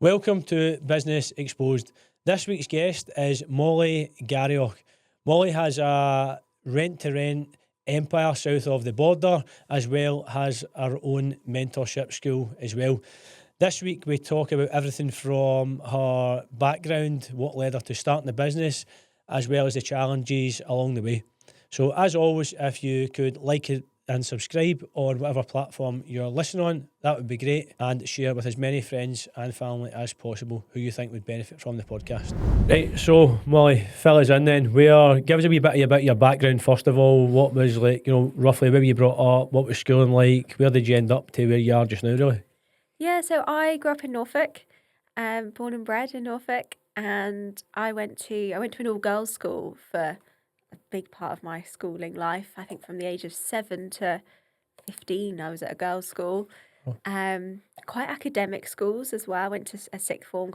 Welcome to Business Exposed. This week's guest is Molly Garioch. Molly has a rent-to-rent empire south of the border, as well as her own mentorship school as well. This week we talk about everything from her background, what led her to starting the business, as well as the challenges along the way. So as always, if you could like it and subscribe on whatever platform you're listening on, that would be great, and share with as many friends and family as possible who you think would benefit from the podcast. Right, so Molly, fill us in then. Give us a wee bit about your background first of all. What was roughly where were you brought up? What was schooling like? Where did you end up to where you are just now, really? Yeah, so I grew up in Norfolk, born and bred in Norfolk, and I went to an all-girls school for a big part of my schooling life. I think from the age of 7 to 15, I was at a girls' school. Oh. Quite academic schools as well. I went to a sixth form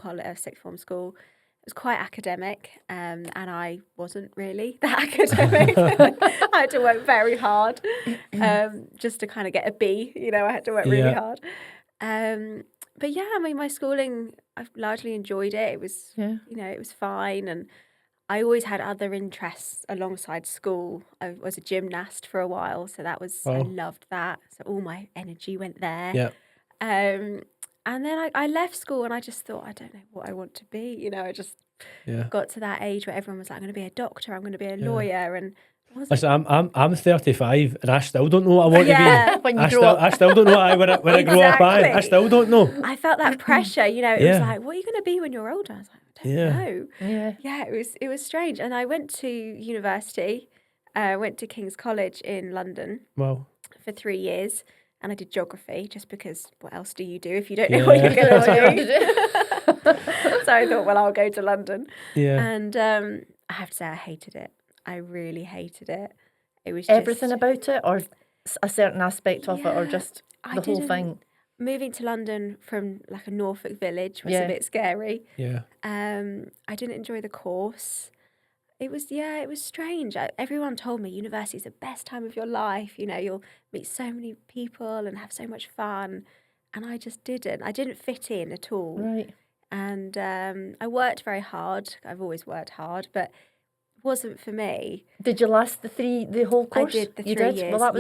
school. It was quite academic, and I wasn't really that academic. I had to work very hard just to kind of get a B. I had to work really hard. But yeah, I mean, my schooling, I've largely enjoyed it. It was, it was fine. And I always had other interests alongside school. I was a gymnast for a while, so I loved that. So all my energy went there. Yeah. And then I left school and I just thought, I don't know what I want to be. I just got to that age where everyone was like, I'm going to be a doctor, I'm going to be a lawyer. And listen, I'm 35 and I still don't know what I want to be. When you grow up. I still don't know when I grow up. I still don't know. I felt that pressure, it was like, what are you going to be when you're older? I was like, I don't know. Yeah, it was strange. And I went to university, went to King's College in London for 3 years. And I did geography just because what else do you do if you don't know what you're going to do? So I thought, well, I'll go to London. Yeah. And I have to say I hated it. I really hated it. It was everything about it, or a certain aspect of it, or just the whole thing? Moving to London from like a Norfolk village was a bit scary. Yeah. I didn't enjoy the course. It was strange. Everyone told me university is the best time of your life. You'll meet so many people and have so much fun. And I just didn't. I didn't fit in at all. Right. And I worked very hard. I've always worked hard, but it wasn't for me. Did you last the whole course? I did the 3 years. Well,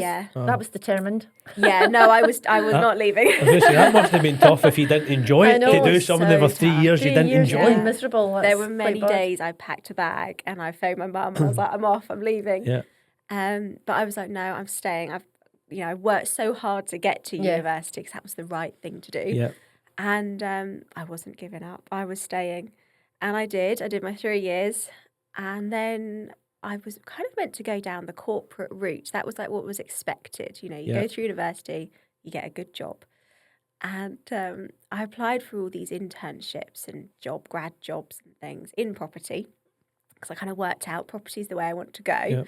that was determined. Yeah, no, I was not leaving. That must have been tough if you didn't enjoy it. To do something over 3 years you didn't enjoy. Miserable. There were many days I packed a bag and I phoned my mum and I was like, I'm off, I'm leaving. Yeah. But I was like, no, I'm staying. I worked so hard to get to university because that was the right thing to do. Yeah. And I wasn't giving up. I was staying. And I did my 3 years. And then I was kind of meant to go down the corporate route. That was like what was expected. You go through university, you get a good job. And I applied for all these internships and grad jobs and things in property because I kind of worked out property is the way I want to go. Yeah.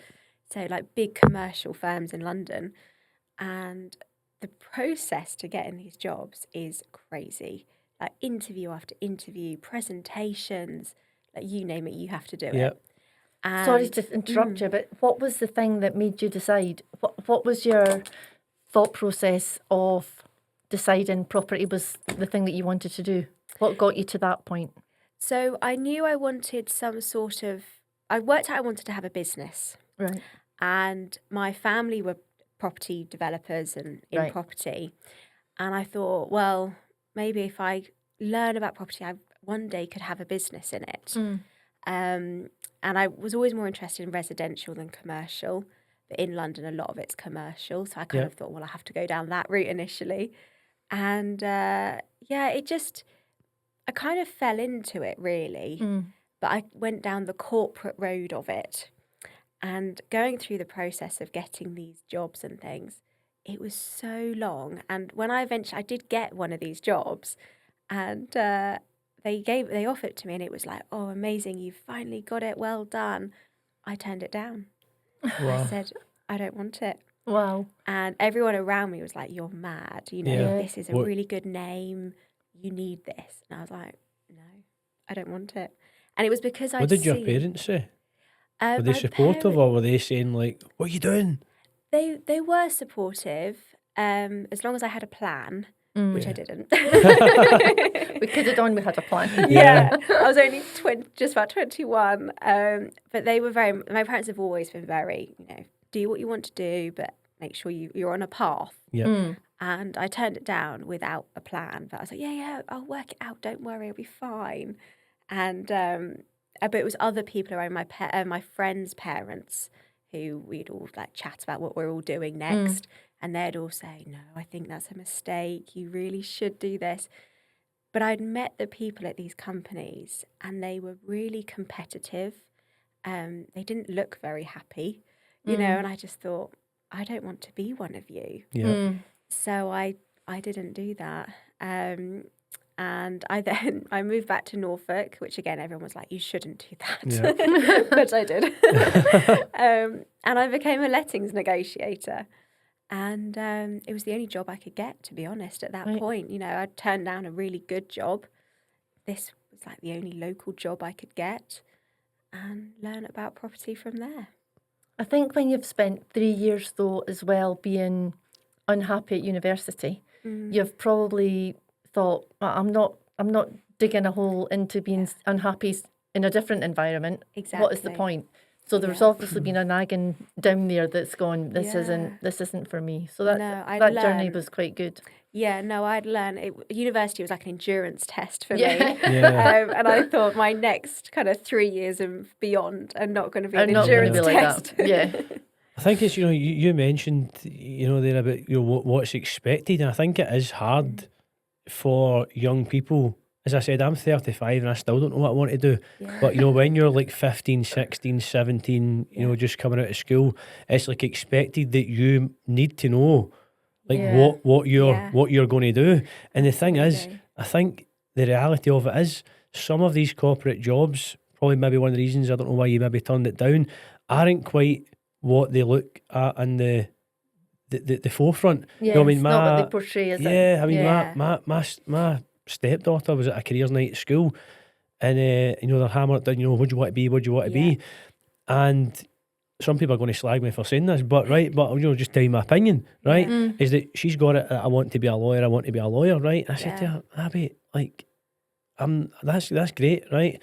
So like big commercial firms in London. And the process to get in these jobs is crazy. Like interview after interview, presentations, like you name it, you have to do it. And, sorry to interrupt you, but what was the thing that made you decide? What was your thought process of deciding property was the thing that you wanted to do? What got you to that point? So I knew I wanted I worked out I wanted to have a business. Right. And my family were property developers and in property. And I thought, well, maybe if I learn about property, I one day could have a business in it. And I was always more interested in residential than commercial. But in London, a lot of it's commercial. So I kind of thought, well, I have to go down that route initially. And I kind of fell into it really. But I went down the corporate road of it. And going through the process of getting these jobs and things, it was so long. And when I did get one of these jobs, and they offered it to me, and it was like, oh, amazing, you've finally got it, well done. I turned it down. Wow. I said, I don't want it. Wow. And everyone around me was like, you're mad. This is a really good name. You need this. And I was like, no, I don't want it. And it was because What did your parents say? Were they supportive or were they saying like, what are you doing? They were supportive as long as I had a plan. which I didn't. We could have done. We had a plan. Yeah, I was only just about 21. But they were my parents have always been very, do what you want to do, but make sure you're on a path. Yeah. And I turned it down without a plan. But I was like, yeah, I'll work it out. Don't worry, I'll be fine. And but it was other people around my friends' parents who we'd all like chat about what we're all doing next. And they'd all say, no, I think that's a mistake. You really should do this. But I'd met the people at these companies and they were really competitive. They didn't look very happy, and I just thought, I don't want to be one of you. Yeah. So I didn't do that. And I moved back to Norfolk, which again, everyone was like, you shouldn't do that. Yeah. But I did. And I became a lettings negotiator. And it was the only job I could get, to be honest, at that point. I turned down a really good job. This was like the only local job I could get and learn about property from there. I think when you've spent 3 years, though, as well, being unhappy at university, you've probably thought, well, I'm not digging a hole into being unhappy in a different environment. Exactly. What is the point? So there's obviously been a nagging down there that's gone, this isn't for me. So that journey was quite good. Yeah, no, I'd learned. University was like an endurance test for me. Yeah. And I thought my next kind of 3 years and beyond are not going to be an not gonna endurance be like test. that. Yeah. I think it's, you mentioned, there about, what's expected. And I think it is hard for young people. As I said, I'm 35 and I still don't know what I want to do. Yeah. But, when you're like 15, 16, 17, just coming out of school, it's like expected that you need to know what you're going to do. And the thing is, I think the reality of it is some of these corporate jobs, probably maybe one of the reasons, I don't know why you maybe turned it down, aren't quite what they look at in the forefront. Yeah, it's not what they portray, is it? Yeah, I mean, my stepdaughter was at a careers night at school, and they're hammering it down. What do you want to be? What do you want to be? And some people are going to slag me for saying this, but just tell you my opinion, right? Is that she's got it. I want to be a lawyer. I want to be a lawyer, right? I said to her, Abby, that's great, right?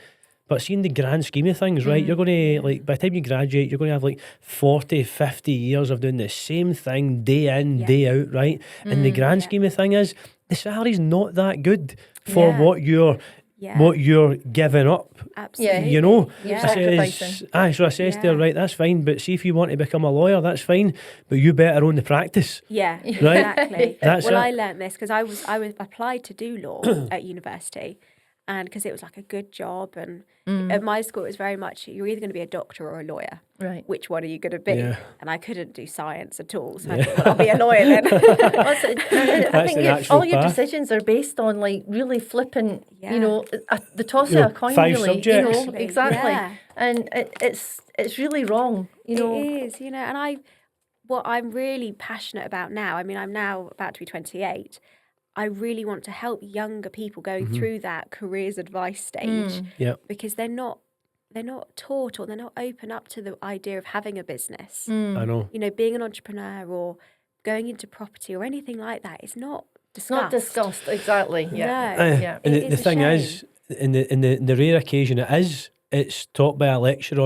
But seeing the grand scheme of things, right, you're going to, by the time you graduate, you're going to have 40, 50 years of doing the same thing day in, day out, right? And the grand scheme of thing is, the salary's not that good for what you're giving up. Absolutely. Sacrificing. So I says to her, right, that's fine, but see if you want to become a lawyer, that's fine, but you better own the practice. Yeah, right? exactly. That's I learned this because I applied to do law at university. And because it was like a good job, and at my school it was very much, you're either going to be a doctor or a lawyer. Right. Which one are you going to be? Yeah. And I couldn't do science at all, so I thought, well, I'll be a lawyer then. I think all your decisions are based on really flippant, the toss of a coin, 5 really. subjects. Exactly. Yeah. And it's really wrong. It is, and what I'm really passionate about now, I mean, I'm now about to be 28. I really want to help younger people going through that careers advice stage because they're not taught or they're not open up to the idea of having a business. I know. Being an entrepreneur or going into property or anything like that is not discussed. Not discussed, exactly. Yeah. No. And the thing is, in the rare occasion it's taught by a lecturer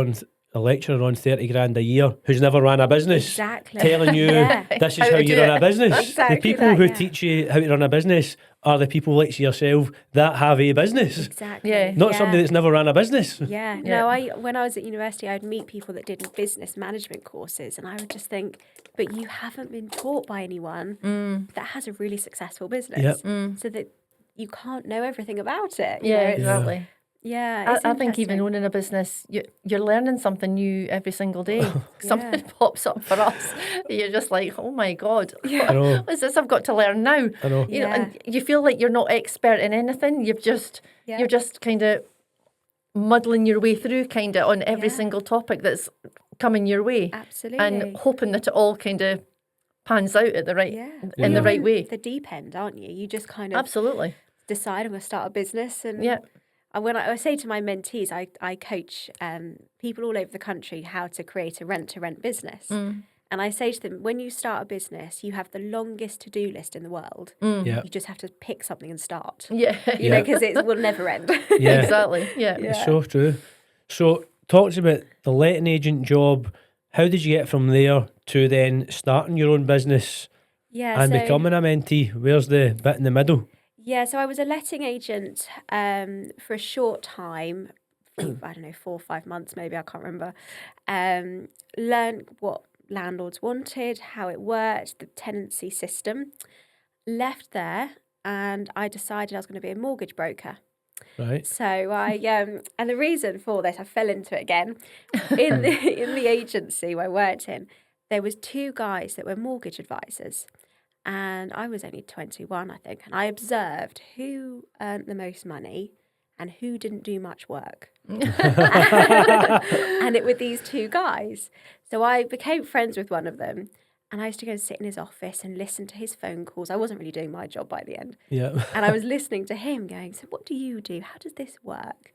on 30 grand a year who's never ran a business, exactly. telling you this is how you run a business. Exactly the people who teach you how to run a business are the people like yourself that have a business. Exactly. Yeah. Not somebody that's never ran a business. Yeah. No, when I was at university, I'd meet people that did business management courses, and I would just think, but you haven't been taught by anyone that has a really successful business, so that you can't know everything about it. Exactly. Yeah, I think even owning a business, you're learning something new every single day. Something pops up for us. You're just like, oh my God, what is this I've got to learn now? I know. And you feel like you're not expert in anything. You're just kind of muddling your way through on every single topic that's coming your way. Absolutely. And hoping that it all kind of pans out at the right in the right way. The deep end, aren't you? You just kind of absolutely decide I'm going to start a business and when I say to my mentees, I coach people all over the country how to create a rent-to-rent business. And I say to them, when you start a business, you have the longest to-do list in the world. Yeah. You just have to pick something and start. Yeah. You know, because it will never end. Yeah. Exactly. Yeah. It's so true. So talk to me about the letting agent job. How did you get from there to then starting your own business Yeah. and So, becoming a mentee? Where's the bit in the middle? yeah, so I was a letting agent for a short time, I don't know, 4 or 5 months maybe, I can't remember. Learned what landlords wanted, how it worked, the tenancy system. Left there and I decided I was going to be a mortgage broker. Right. So and the reason for this, I fell into it again. In the agency where I worked in, there was 2 guys that were mortgage advisors. And I was only 21, I think. And I observed who earned the most money and who didn't do much work. And it were these 2 guys. So I became friends with one of them. And I used to go and sit in his office and listen to his phone calls. I wasn't really doing my job by the end. Yeah. And I was listening to him going, so what do you do? How does this work?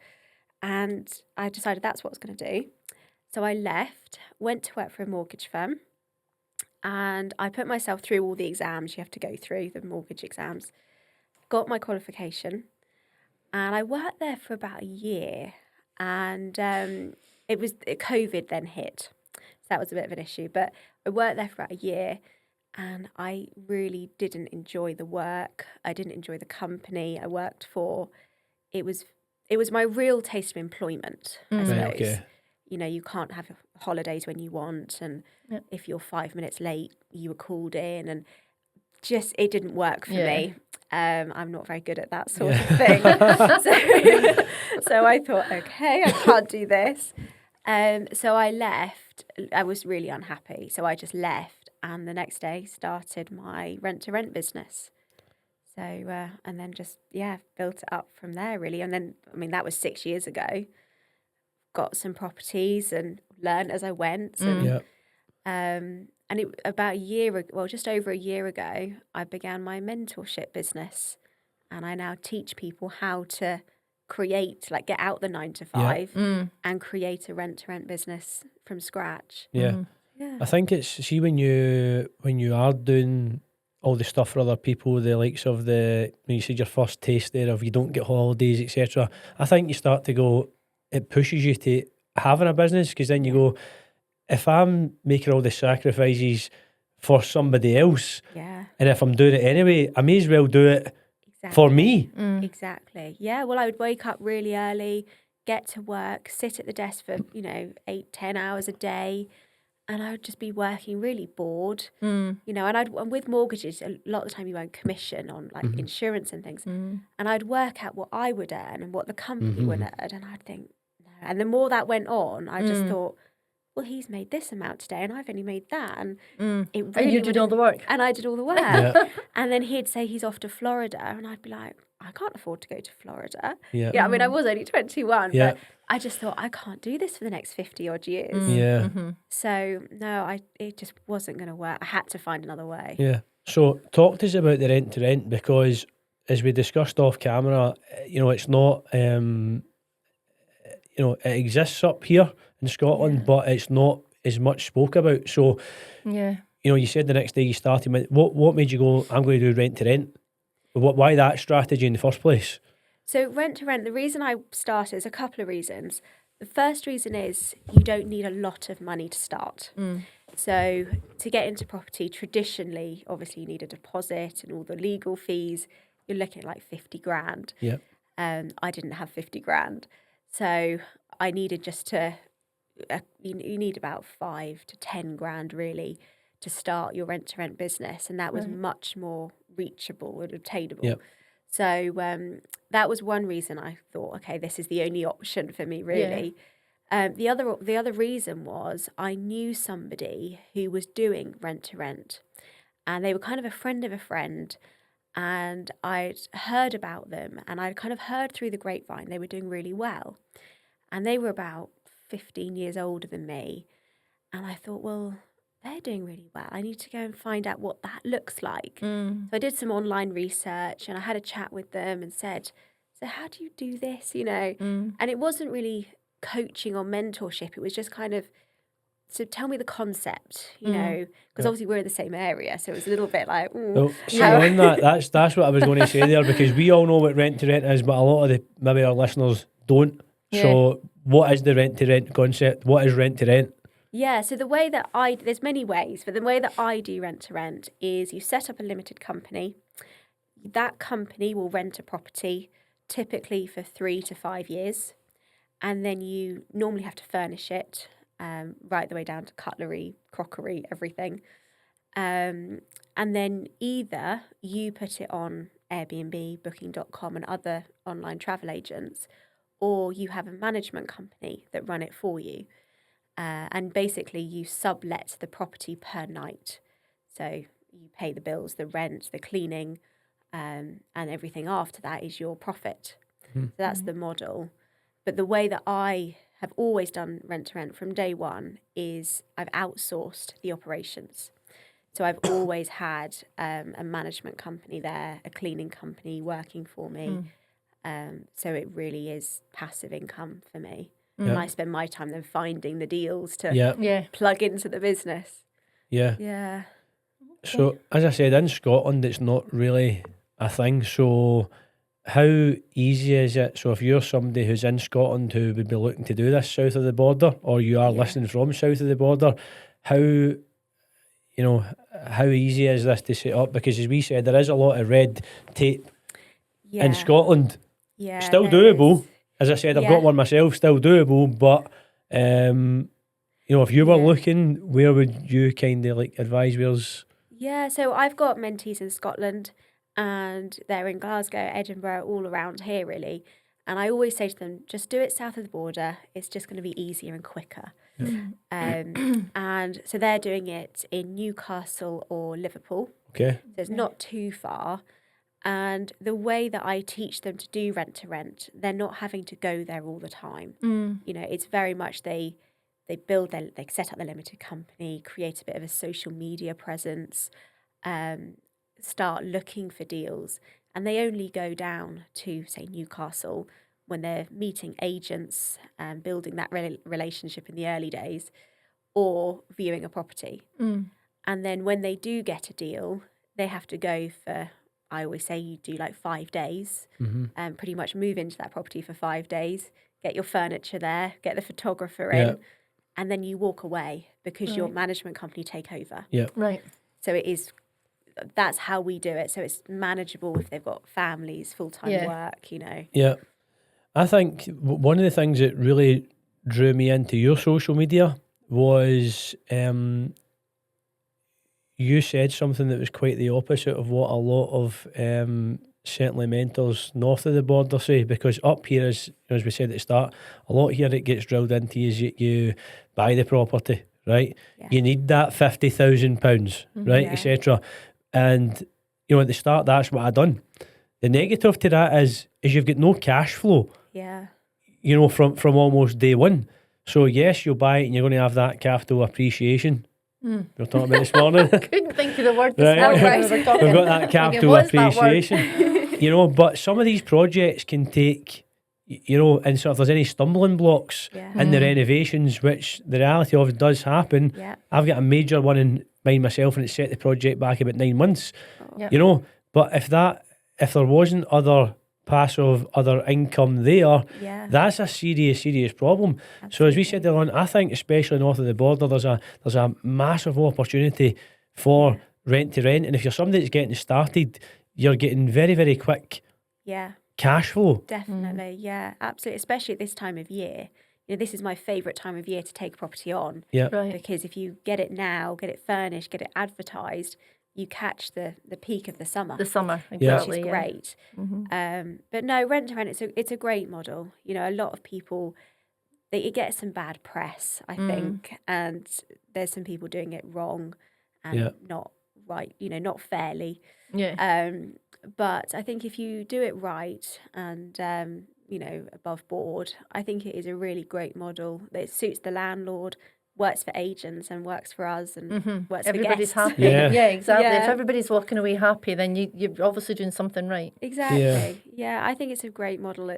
And I decided that's what I was going to do. So I left, went to work for a mortgage firm. And I put myself through all the exams you have to go through, the mortgage exams, got my qualification, and I worked there for about a year. And COVID then hit. So that was a bit of an issue. But I worked there for about a year, and I really didn't enjoy the work. I didn't enjoy the company I worked for. It was my real taste of employment, I suppose. Right, okay. You know, you can't have holidays when you want, and if you're 5 minutes late, you were called in, and just it didn't work for me. I'm not very good at that sort of thing. So I thought, okay, I can't do this. So I left. I was really unhappy, so I just left, and the next day started my rent-to-rent business. So and then just built it up from there really. And then that was 6 years ago. Got some properties and learned as I went. And, and it about a year ago, well, just over a year ago, I began my mentorship business, and I now teach people how to create, like, get out the 9 to 5 and create a rent-to-rent business from scratch. Yeah. I think it's, see, when you are doing all the stuff for other people, the likes of when you said your first taste there of you don't get holidays, etc. I think you start to go, it pushes you to having a business, because then you go, if I'm making all the sacrifices for somebody else, and if I'm doing it anyway, I may as well do it for me. Exactly. Yeah. Well, I would wake up really early, get to work, sit at the desk for 8-10 hours a day, and I would just be working really bored. And with mortgages, a lot of the time you earn commission on like insurance and things, and I'd work out what I would earn and what the company would earn, and I'd think, no. And the more that went on, I just thought, well, he's made this amount today and I've only made that. And it really and you did all the work. And I did all the work. And then he'd say he's off to Florida, and I'd be like, I can't afford to go to Florida. I was only 21, but I just thought, I can't do this for the next 50 odd years. So no, it just wasn't going to work. I had to find another way. So talk to us about the rent to rent, because as we discussed off camera, it's not it exists up here in Scotland, but it's not as much spoke about. So you said the next day you started. What made you go, I'm going to do rent to rent? Why that strategy in the first place? So rent to rent, the reason I started is a couple of reasons. The first reason is you don't need a lot of money to start. So to get into property, traditionally, obviously you need a deposit and all the legal fees. You're looking at like 50 grand. I didn't have 50 grand. So I needed just to, you need about 5 to 10 grand really to start your rent to rent business. And that was much more reachable and obtainable. So that was one reason I thought, okay, this is the only option for me really. The other reason was I knew somebody who was doing rent to rent, and they were kind of a friend of a friend. And I'd heard about them, and I'd kind of heard through the grapevine they were doing really well. And they were about 15 years older than me. And I thought, well, they're doing really well. I need to go and find out what that looks like. So I did some online research, and I had a chat with them and said, so how do you do this, And it wasn't really coaching or mentorship. It was just kind of, so tell me the concept, you know, because obviously we're in the same area, so it was a little bit like, Well, see, on that, that's what I was going to say there, because we all know what rent to rent is, but a lot of maybe our listeners don't. Yeah. So what is the rent to rent concept? What is rent to rent? Yeah, so the way that there's many ways, but the way that I do rent to rent is you set up a limited company. That company will rent a property typically for 3 to 5 years, and then you normally have to furnish it right the way down to cutlery, crockery, everything. And then either you put it on Airbnb, Booking.com and other online travel agents, or you have a management company that run it for you. And basically you sublet the property per night. So you pay the bills, the rent, the cleaning, and everything after that is your profit. So that's the model. But the way that I have always done rent to rent from day one is I've outsourced the operations. So I've always had a management company there, a cleaning company working for me. So it really is passive income for me. And I spend my time then finding the deals to plug into the business. Yeah. Yeah. So, as I said, in Scotland, it's not really a thing. So, how easy is it? So, if you're somebody who's in Scotland who would be looking to do this south of the border, or you are listening from south of the border, how easy is this to set up? Because, as we said, there is a lot of red tape in Scotland. Yeah. Still there doable. is. As I said, I've got one myself, still doable. But, if you were looking, where would you kind of advise where's... Yeah, so I've got mentees in Scotland and they're in Glasgow, Edinburgh, all around here really. And I always say to them, just do it south of the border. It's just going to be easier and quicker. And so they're doing it in Newcastle or Liverpool. Okay. So it's not too far. And the way that I teach them to do rent to rent, they're not having to go there all the time. You know, it's very much they set up their limited company, create a bit of a social media presence, start looking for deals. And they only go down to, say, Newcastle when they're meeting agents and building that relationship in the early days, or viewing a property. And then when they do get a deal, they have to go for, I always say you do like 5 days, and pretty much move into that property for 5 days, get your furniture there, get the photographer in, and then you walk away because your management company take over. Yeah. Right. So that's how we do it. So it's manageable if they've got families, full-time work, you know. Yeah. I think one of the things that really drew me into your social media was you said something that was quite the opposite of what a lot of certainly mentors north of the border say, because up here, as we said at the start, a lot here it gets drilled into is you buy the property, right? Yeah. You need that £50,000, right, etc. And at the start, that's what I done. The negative to that is you've got no cash flow. Yeah. From almost day one. So yes, you'll buy it and you're going to have that capital appreciation. We were talking about this morning. Couldn't think of the word this Right. morning when we were talking. We've got that capital What's that word? appreciation. But some of these projects can take, and so if there's any stumbling blocks in the renovations, which the reality of it does happen, I've got a major one in mind myself, and it set the project back about 9 months. But if there wasn't other income there, that's a serious problem. Absolutely. So as we said earlier on, I think especially north of the border, there's a massive opportunity for rent to rent, and if you're somebody that's getting started, you're getting very, very quick cash flow. Definitely, absolutely, especially at this time of year. This is my favourite time of year to take property on. Yeah. Right. Because if you get it now, get it furnished, get it advertised, you catch the peak of the summer. The summer, exactly. Which is great. But no, rent to rent, it's a great model. A lot of people, it gets some bad press, I think, and there's some people doing it wrong and not right, not fairly. Yeah. But I think if you do it right and, above board, I think it is a really great model that suits the landlord, works for agents and works for us and works everybody's for guests. happy. Yeah. Exactly. Yeah. If everybody's walking away happy, then you're obviously doing something right. Exactly. Yeah, I think it's a great model.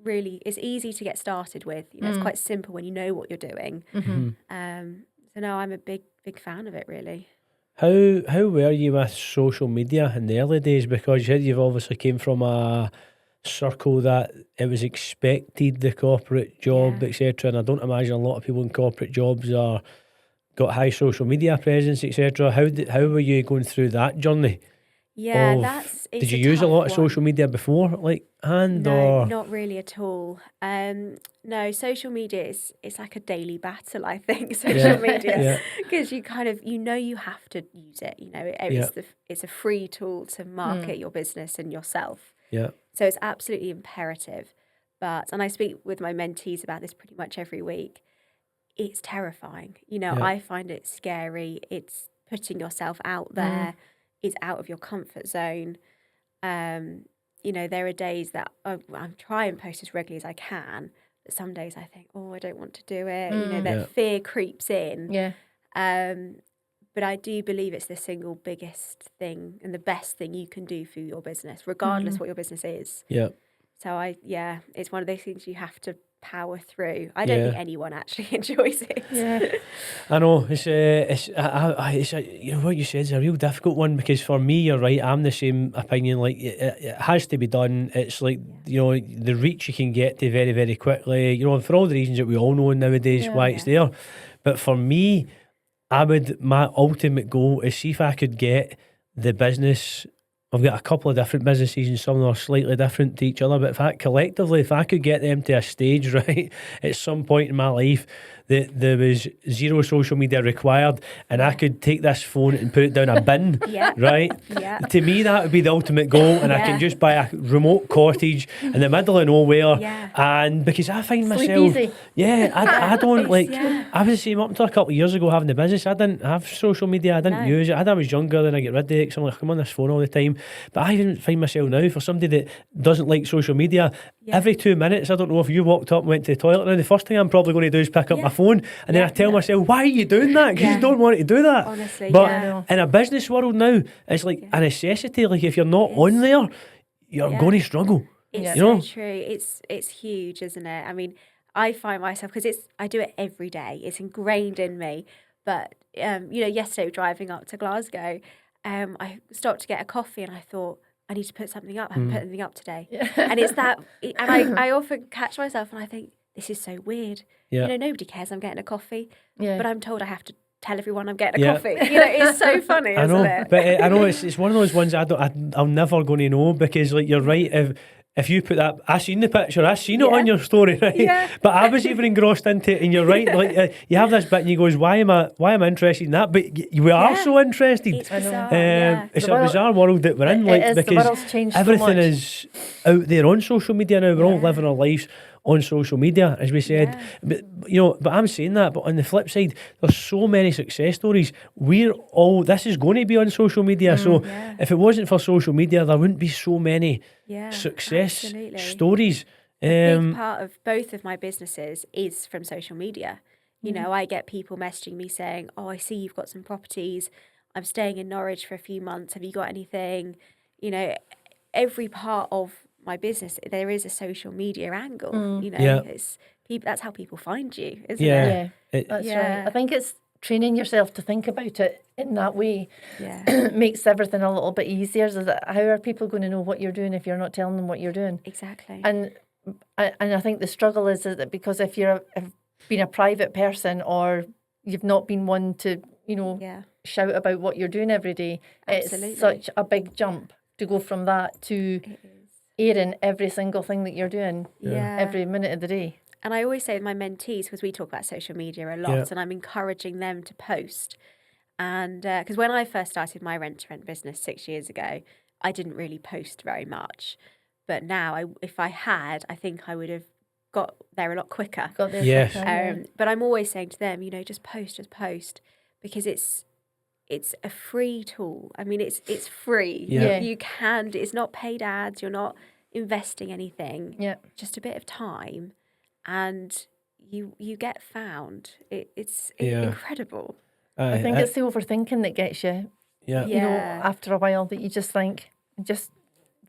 really, it's easy to get started with. You know, it's quite simple when you know what you're doing. So no, I'm a big fan of it, really. How were you with social media in the early days? Because you said you've obviously came from a circle that it was expected, the corporate job, Yeah. etc. And I don't imagine a lot of people in corporate jobs are got high social media presence, etc. How were you going through that journey? Yeah, Did it's you a use a tough lot of social one. media before, like hand No, or? not really at all. No, social media it's like a daily battle, I think, social Yeah, media, yeah, because you kind of you have to use it. You know, yeah, it's a free tool to market your business and yourself. yeah, So it's absolutely imperative. And I speak with my mentees about this pretty much every week. It's terrifying. You know, yeah, I find it scary. It's putting yourself out there. It's out of your comfort zone. Um, you know, there are days that I'm trying to post as regularly as I can, but some days I think, oh, I don't want to do it. You know, that yeah, fear creeps in. Yeah. Um, but I do believe it's the single biggest thing and the best thing you can do for your business, regardless what your business is. yeah, So it's one of those things you have to power through. I don't yeah. think anyone actually enjoys it. Yeah. I know it's you know what you said is a real difficult one, because for me, you're right. I'm the same opinion. Like it has to be done. It's like, you know, the reach you can get to very, very quickly. You know, and for all the reasons that we all know nowadays why it's there. But for me, my ultimate goal is see if I could get the business. I've got a couple of different businesses and some of them are slightly different to each other, but if I could get them to a stage, right, at some point in my life that there was zero social media required and I could take this phone and put it down a bin, Yeah. right? Yeah. To me, that would be the ultimate goal, and I can just buy a remote cottage in the middle of nowhere. Yeah. And because I find Sleep myself, easy. I don't like. Yeah. I was the same up until a couple of years ago having the business. I didn't have social media. I didn't No. use it. I was younger, then I get rid of it because I'm like, I'm on this phone all the time. But I even find myself now, for somebody that doesn't like social media, Yeah. every 2 minutes, I don't know if you walked up and went to the toilet now, the first thing I'm probably going to do is pick up Yeah. my phone, and then I tell myself, why are you doing that? Because Yeah. you don't want to do that. Honestly, But yeah. in a business world now, it's like a necessity. Like if you're not on there, you're going to struggle. It's Yeah. You know? so true. It's huge, isn't it? I mean, I find myself, because I do it every day. It's ingrained in me. But you know, yesterday driving up to Glasgow, I stopped to get a coffee and I thought, I need to put something up. I haven't put anything up today. And it's that, and I often catch myself and I think, this is so weird. Yeah. You know, nobody cares I'm getting a coffee, Yeah. but I'm told I have to tell everyone I'm getting a Yeah. coffee. You know, it's so funny, I isn't know, it? but I know it's one of those ones I'm never going to know, because like you're right, if you put that, I seen the picture, I seen it on your story, right? Yeah. But I was even engrossed into it, and you're right, like you have this bit and you goes, why am I interested in that? But we are so interested. It's bizarre. It's The a world- bizarre world that we're in, like, It is, the because world's changed so everything much. is out there on social media now. We're all living our lives on social media, as we said. Yeah. But you know, but I'm saying that, but on the flip side, there's so many success stories. This is going to be on social media. So if it wasn't for social media, there wouldn't be so many success absolutely. stories. A big part of both of my businesses is from social media. You know, I get people messaging me saying, oh, I see you've got some properties. I'm staying in Norwich for a few months. Have you got anything? You know, every part of my business, there is a social media angle. You know, it's people. That's how people find you, isn't it? Yeah, that's right. I think it's training yourself to think about it in that way. Yeah, Makes everything a little bit easier. So that how are people going to know what you're doing if you're not telling them what you're doing? exactly. And I think the struggle is that because if have been a private person or you've not been one to, you know, shout about what you're doing every day, Absolutely. it's such a big jump to go from that to airing every single thing that you're doing every minute of the day. And I always say with my mentees, because we talk about social media a lot, and I'm encouraging them to post. And because when I first started my rent-to-rent business 6 years ago, I didn't really post very much. But now, if I had, I think I would have got there a lot quicker. Got there Yes. quicker, But I'm always saying to them, you know, just post, because it's a free tool. I mean, it's free. Yeah. You can. It's not paid ads. You're not investing anything. Yeah. Just a bit of time, and you get found. It's Yeah. incredible. I think it's the overthinking that gets you. yeah. You know, after a while, that you just think, just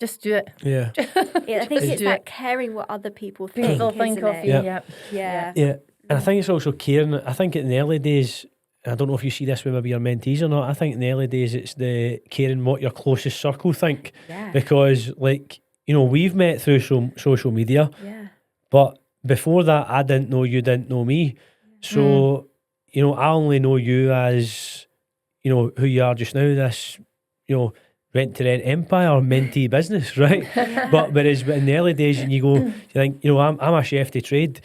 Just do it. Yeah. I think it's do that it. caring what other people think, People think isn't of it? you. Yeah. Yeah. Yeah. Yeah. And I think it's also caring. I think in the early days, I don't know if you see this with maybe your mentees or not, I think in the early days it's the caring what your closest circle think. Yeah. Because, like, you know, we've met through social media, Yeah. but before that, I didn't know you, didn't know me. So, you know, I only know you as, you know, who you are just now, this, you know, rent to rent empire, mentee business, right? Yeah. But whereas in the early days, and you go, you think, you know, I'm a chef to trade,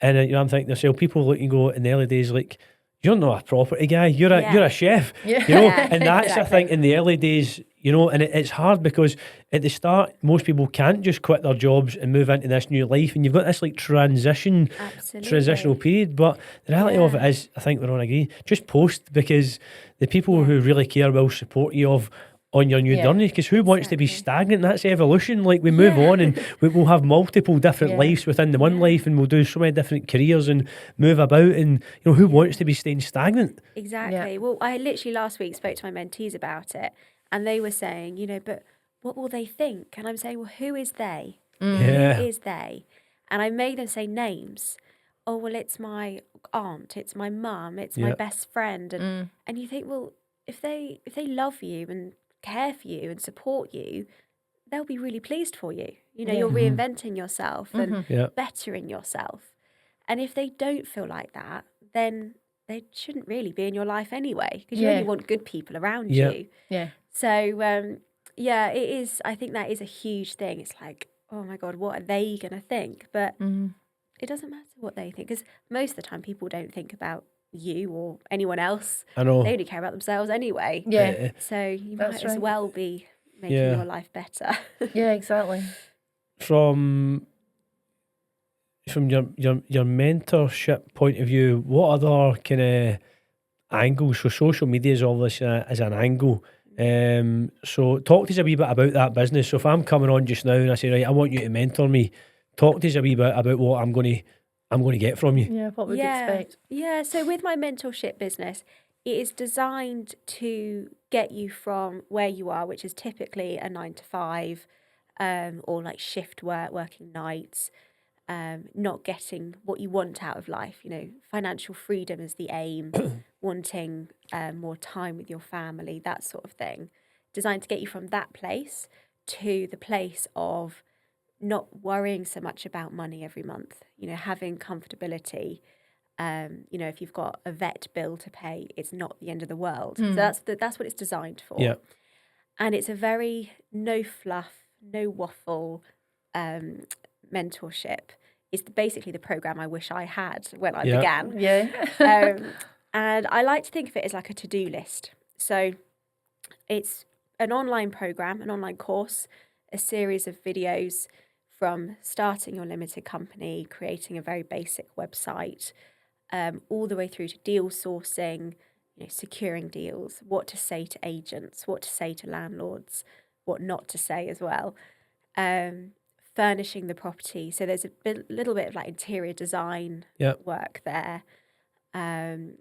and you know, I'm thinking to myself, people look and go in the early days like, you're not a property guy, you're a chef, Yeah. you know, Yeah, and that's I exactly. think in the early days, you know, and it's hard because at the start most people can't just quit their jobs and move into this new life, and you've got this like transitional Absolutely. period. But the reality of it is, I think we're on agree, just post, because the people who really care will support you on your new Yeah, journey, because who wants to be exactly. stagnant? That's evolution. Like, we move on, and we'll have multiple different Yeah. lives within the one life, and we'll do so many different careers and move about, and you know, who wants to be staying stagnant? Exactly. Well, I literally last week spoke to my mentees about it, and they were saying, you know, but what will they think? And I'm saying, well, who is they? Yeah. Who is they? And I made them say names. Oh, well, it's my aunt, it's my mum, it's my Yeah. best friend, and you think, well, if they love you and care for you and support you, they'll be really pleased for you. You know, Yeah. you're reinventing yourself and Yeah. bettering yourself. And if they don't feel like that, then they shouldn't really be in your life anyway, because you Yeah. only want good people around Yeah. you. Yeah. So, yeah, it is. I think that is a huge thing. It's like, oh my God, what are they going to think? But it doesn't matter what they think, because most of the time people don't think about you or anyone else. I know. They only care about themselves anyway. Yeah. So you That's might as right. well be making Yeah. your life better. Yeah, exactly. From your mentorship point of view, what other kind of angles? So social media is obviously as an angle. So talk to us a wee bit about that business. So if I'm coming on just now and I say, right, I want you to mentor me, talk to us a wee bit about what I'm going to get from you. Yeah, what would you expect? Yeah. So with my mentorship business, it is designed to get you from where you are, which is typically a 9 to 5, or like shift work, working nights, not getting what you want out of life. You know, financial freedom is the aim, wanting more time with your family, that sort of thing. Designed to get you from that place to the place of not worrying so much about money every month, you know, having comfortability. You know, if you've got a vet bill to pay, it's not the end of the world. So that's what it's designed for. Yeah. And it's a very no fluff, no waffle mentorship. It's basically the program I wish I had when I began. Yeah. And I like to think of it as like a to-do list. So it's an online program, an online course, a series of videos from starting your limited company, creating a very basic website, all the way through to deal sourcing, you know, securing deals, what to say to agents, what to say to landlords, what not to say as well, furnishing the property. So there's a little bit of like interior design work there. And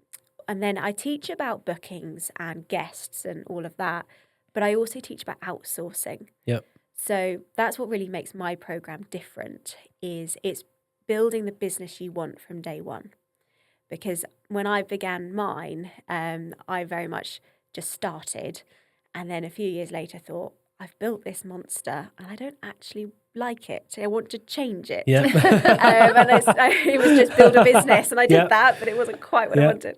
then I teach about bookings and guests and all of that, but I also teach about outsourcing. Yep. So that's what really makes my program different, is it's building the business you want from day one. Because when I began mine, I very much just started, and then a few years later thought, I've built this monster and I don't actually like it. I want to change it. Yeah. It was just build a business, and I did that, but it wasn't quite what I wanted.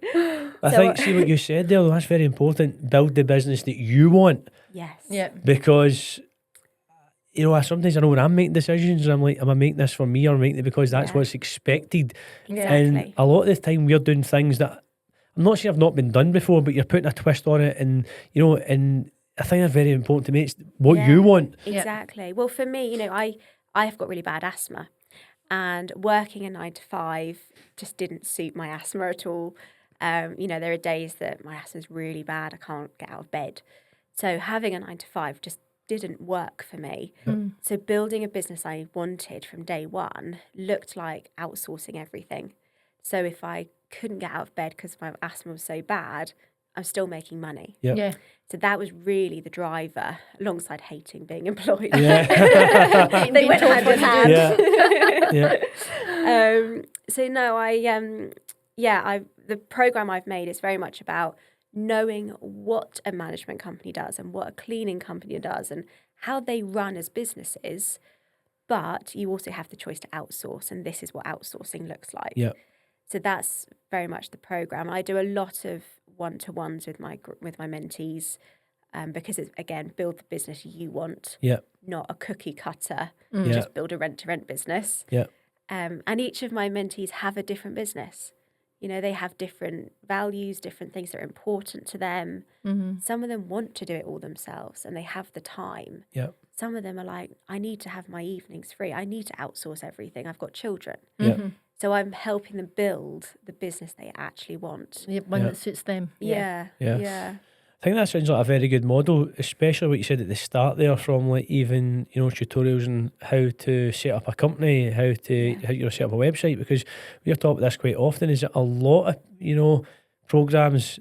I think, see what you said there, that's very important. Build the business that you want. Yes. Yeah. Because, you know, sometimes I know when I'm making decisions, I'm like, am I making this for me, or making it because that's what's expected? Exactly. And a lot of the time we're doing things that I'm not sure have not been done before, but you're putting a twist on it, and, you know, and I think that's very important to me. It's what you want. Exactly. Well, for me, you know, I have got really bad asthma, and working a 9 to 5 just didn't suit my asthma at all. You know, there are days that my asthma is really bad. I can't get out of bed. So having a 9 to 5 just didn't work for me. So building a business I wanted from day one looked like outsourcing everything. So if I couldn't get out of bed because my asthma was so bad, I'm still making money. Yep. Yeah. So that was really the driver, alongside hating being employed. Yeah. They Being went told hand what in to do. hand. Yeah. So no, the program I've made is very much about knowing what a management company does and what a cleaning company does and how they run as businesses. But you also have the choice to outsource, and this is what outsourcing looks like. Yeah. So that's very much the program. I do a lot of one-to-ones with my mentees, because it's, again, build the business you want, Yeah. not a cookie cutter. Yeah. Just build a rent-to-rent business. Yeah. And each of my mentees have a different business. You know, they have different values, different things that are important to them. Mm-hmm. Some of them want to do it all themselves and they have the time. Yeah. Some of them are like, I need to have my evenings free. I need to outsource everything. I've got children. Yeah. So I'm helping them build the business they actually want. Yeah, one Yeah. that suits them. Yeah. Yeah. Yeah. I think that sounds like a very good model, especially what you said at the start there, from like even, you know, tutorials on how to set up a company, how you set up a website, because we've talked about this quite often, is that a lot of, you know, programs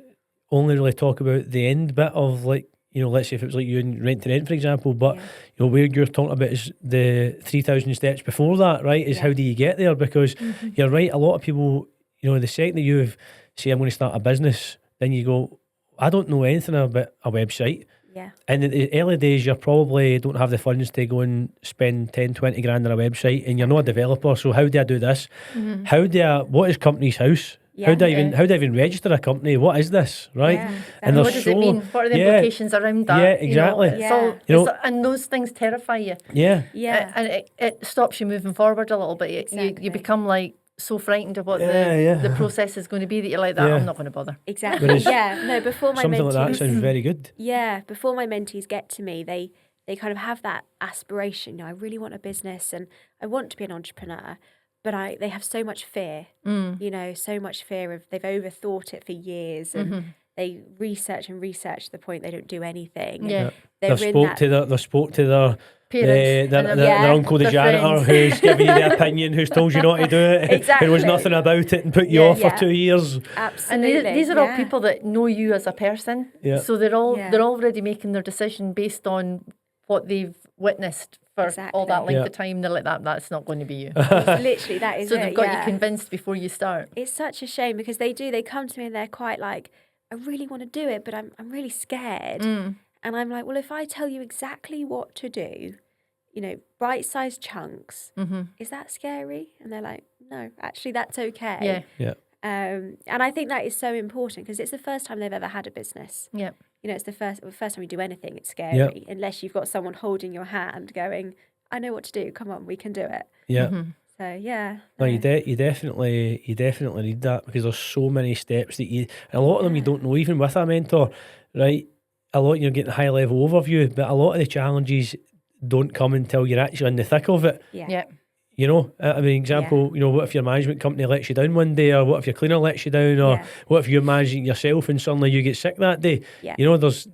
only really talk about the end bit of, like, you know, let's say if it was like you in Rent to Rent, for example, but Yeah. you know, where you're talking about is the 3,000 steps before that, right? Is Yeah. how do you get there? Because you're right, a lot of people, you know, the second that you say I'm going to start a business, then you go, I don't know anything about a website. Yeah. And in the early days, you probably don't have the funds to go and spend 10, 20 grand on a website, and you're not a developer. So how do I do this? What is Company's House? Yeah. How do I even register a company? What is this? Right? Yeah, And exactly. there's What does it so- mean? What are the yeah. implications around that? Yeah, exactly. You know, it's all, Yeah. You know- and those things terrify you. Yeah. Yeah. And it stops you moving forward a little bit. You Exactly. become like so frightened of what Yeah. the process is going to be that you're like, that Yeah. I'm not going to bother. Exactly. Whereas Yeah. No, before my Something mentees, like that sounds very good. yeah, before my mentees get to me, they kind of have that aspiration. You know, I really want a business and I want to be an entrepreneur, but they have so much fear. You know, so much fear of they've overthought it for years and they research to the point they don't do anything. Yeah. They're They've in spoke that. to their Parents. their and Yeah. uncle, the their janitor, friends. who's giving you the opinion, who's told you not to do it, who knows Exactly. nothing about it and put you off for Yeah. 2 years. And Absolutely. these are all yeah. people that know you as a person. Yeah. So they're Yeah. already making their decision based on what they've witnessed for all that Exactly. length Yeah. of time. They're like, that's not going to be you. Literally, that is So it. they've got yeah. you convinced before you start. It's such a shame because they come to me and they're quite like, I really want to do it, but I'm really scared. And I'm like, well, if I tell you exactly what to do, you know, bite-sized chunks, is that scary? And they're like, no, actually, that's okay. Yeah. Yeah. And I think that is so important because it's the first time they've ever had a business. Yeah. You know, it's the first time you do anything, it's scary. Unless you've got someone holding your hand going, I know what to do. Come on, we can do it. Yeah. So, yeah. No, you definitely need that because there's so many steps that and a lot of them you don't know, even with a mentor, right? A lot you're getting a high level overview, but a lot of the challenges don't come until you're actually in the thick of it. Yeah. Yeah. You know, I mean, example, you know, what if your management company lets you down one day, or what if your cleaner lets you down, or Yeah. what if you're managing yourself and suddenly you get sick that day? Yeah. You know, there's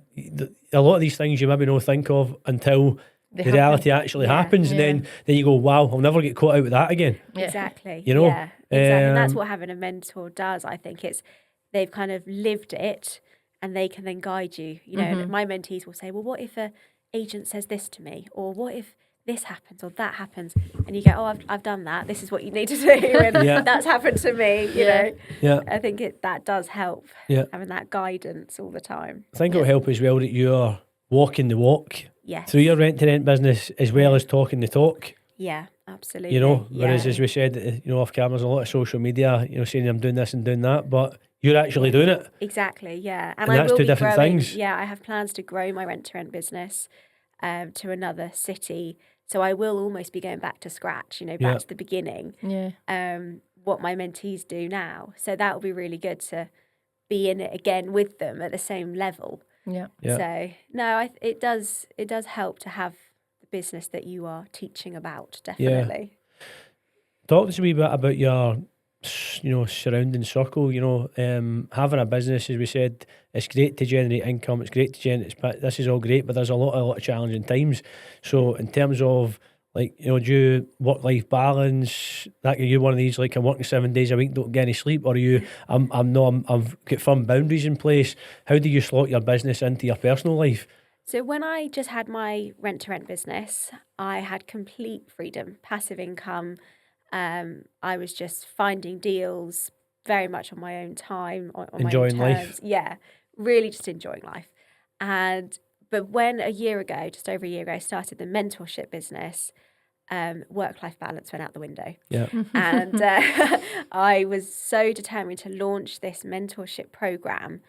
a lot of these things you maybe don't think of until They the happen. reality actually Yeah. happens, and then you go, wow, I'll never get caught out with that again. Yeah. Exactly. You know, Yeah, exactly. And that's um, what having a mentor does. I think they've kind of lived it and they can then guide you. You know, and my mentees will say, well, what if a agent says this to me? Or what if this happens or that happens? And you go, oh, I've done that. This is what you need to do. And Yeah. that's happened to me, you know. Yeah. I think that does help, Yeah. having that guidance all the time. I think it'll help as well that you're walking the walk Yes. through your rent to rent business as well as talking the talk. Yeah, absolutely. You know, whereas yeah. as we said, you know, off camera, there's a lot of social media, you know, saying I'm doing this and doing that, but you're actually doing it. Exactly, yeah. And I that's will two be different growing. things. Yeah, I have plans to grow my rent-to-rent business to another city. So I will almost be going back to scratch, you know, back Yeah. to the beginning, Yeah. what my mentees do now. So that will be really good to be in it again with them at the same level. Yeah. Yeah. So no, it does help to have the business that you are teaching about, definitely. Talk to us a wee bit about your, you know, surrounding circle. You know, having a business, as we said, it's great to generate income. It's great to generate. This is all great, but there's a lot of challenging times. So, in terms of Like, you know, do you work-life balance? That, are you one of these, like, I'm working 7 days a week, don't get any sleep? Or are you, I've got firm boundaries in place? How do you slot your business into your personal life? So when I just had my rent-to-rent business, I had complete freedom, passive income. I was just finding deals very much on my own time, on Enjoying my own life. terms. Yeah, really just enjoying life. But when a year ago, just over a year ago, I started the mentorship business, work-life balance went out the window. Yeah. And I was so determined to launch this mentorship program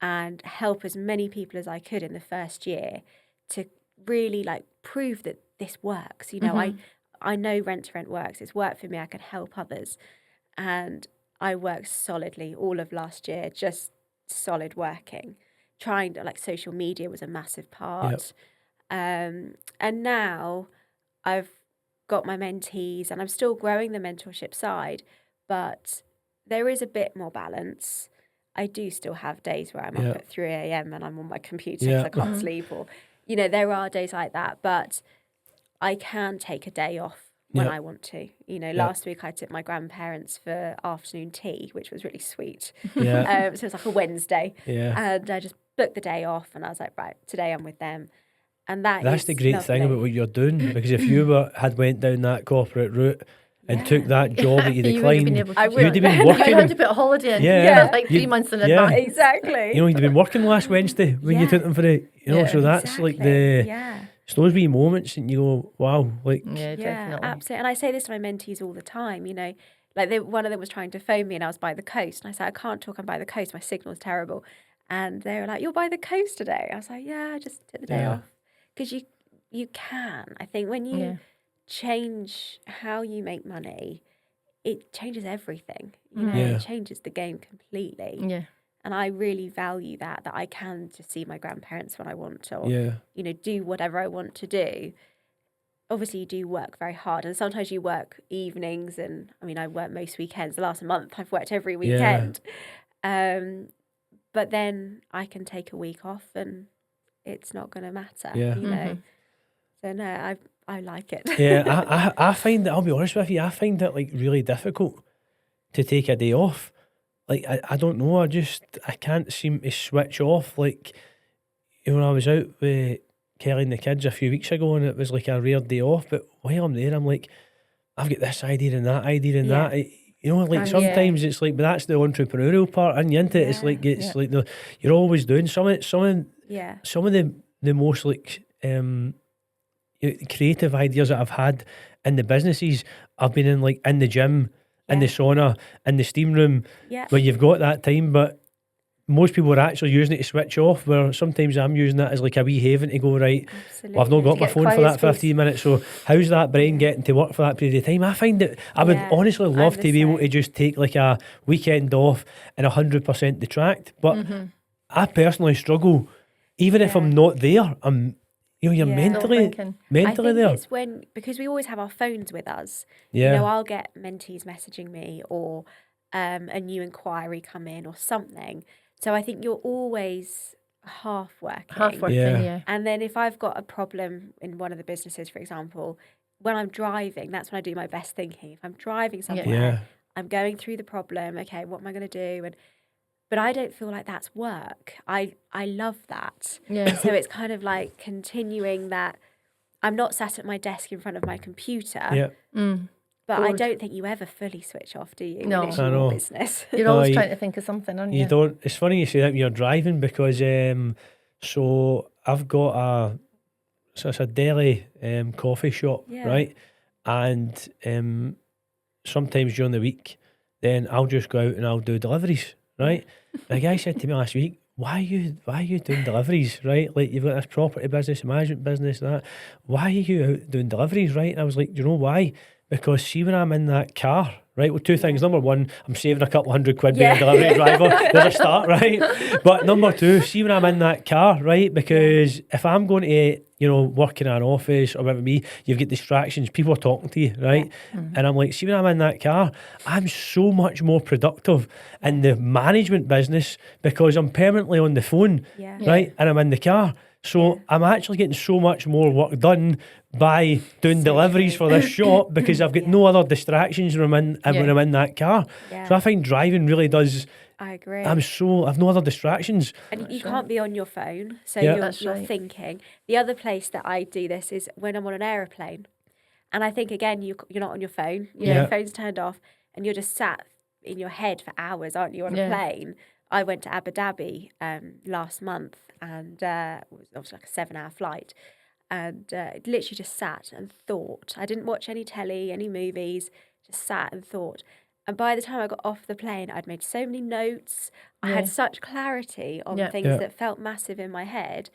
and help as many people as I could in the first year to really like prove that this works. You know, I know rent to rent works. It's worked for me. I can help others. And I worked solidly all of last year, just solid working, trying to, like, social media was a massive part. And now I've got my mentees and I'm still growing the mentorship side, but there is a bit more balance. I do still have days where I'm up at 3 a.m. and I'm on my computer because I can't sleep, or, you know, there are days like that, but I can take a day off when I want to. You know, last week I took my grandparents for afternoon tea, which was really sweet. So it was like a Wednesday. And I just booked the day off and I was like, right, today I'm with them. And that's the great thing about what you're doing, because if you had went down that corporate route and took that job that you declined, you'd have been working. You had to put a holiday in. Like 3 months in advance. Exactly. You know, you'd been working last Wednesday when you took them for it. You know, so that's like it's those wee moments and you go, wow, like. Yeah, definitely. Absolutely. And I say this to my mentees all the time, you know, like one of them was trying to phone me and I was by the coast. And I said, I can't talk, I'm by the coast, my signal's terrible. And they were like, you're by the coast today? I was like, yeah, I just took the day off. Because you can. I think when you change how you make money, it changes everything. You know, it changes the game completely. Yeah. And I really value that I can just see my grandparents when I want, or, you know, do whatever I want to do. Obviously, you do work very hard. And sometimes you work evenings. And, I mean, I work most weekends. The last month, I've worked every weekend. But then I can take a week off and it's not going to matter, you know. So, no, I like it. I find that, I'll be honest with you, I find it like really difficult to take a day off. Like, I don't know, I can't seem to switch off. Like, you know, when I was out with Kelly and the kids a few weeks ago and it was like a rare day off, but while I'm there, I'm like, I've got this idea and that idea and that. You know, like sometimes it's like, but that's the entrepreneurial part, and you into it. It's like like you're always doing some of the most like creative ideas that I've had in the businesses. I've been in, like, in the gym, in the sauna, in the steam room, where you've got that time, but most people are actually using it to switch off, where sometimes I'm using that as like a wee haven to go, right, well, I've not got my phone for that 15 minutes, so how's that brain getting to work for that period of time? I find that I would honestly love to be able to just take like a weekend off and 100% detract, but I personally struggle, even if I'm not there, I'm, you know, you're mentally I think there. It's because we always have our phones with us. You know, I'll get mentees messaging me, or a new inquiry come in or something. So I think you're always half working. Yeah. And then if I've got a problem in one of the businesses, for example, when I'm driving, that's when I do my best thinking. If I'm driving somewhere, I'm going through the problem. Okay, what am I going to do? But I don't feel like that's work. I love that. Yeah. So it's kind of like continuing that. I'm not sat at my desk in front of my computer. But I don't think you ever fully switch off, do you? No. When it's your business. You're always trying to think of something, aren't you? You don't. It's funny you say that when you're driving, because so I've got it's a deli coffee shop, right? And sometimes during the week, then I'll just go out and I'll do deliveries, right? And a guy said to me last week, why are you doing deliveries, right? Like, you've got this property business, management business, and that. Why are you out doing deliveries, right? And I was like, do you know why? Because see, when I'm in that car, right, well, two things. Number one, I'm saving a couple £100 being a delivery driver. There's a start, right? But number two, see, when I'm in that car, right, because if I'm going to, you know, work in an office or whatever me, you've got distractions, people are talking to you, right? And I'm like, see, when I'm in that car, I'm so much more productive in the management business because I'm permanently on the phone, right? And I'm in the car. So I'm actually getting so much more work done by doing So deliveries true. for this shop because I've got Yeah. no other distractions when I'm in that car. Yeah, So I find driving really does. I agree. I've no other distractions. And you That's can't right. be on your phone, so Yeah. That's you're right. thinking. The other place that I do this is when I'm on an aeroplane, and I think again you're not on your phone. You know, Yeah. your phone's turned off, and you're just sat in your head for hours, aren't you, on a Yeah. plane? I went to Abu Dhabi last month, and it was obviously like a 7-hour flight, and literally just sat and thought. I didn't watch any telly, any movies, just sat and thought. And by the time I got off the plane, I'd made so many notes. I had Yeah. such clarity on Yeah. things Yeah. that felt massive in my head.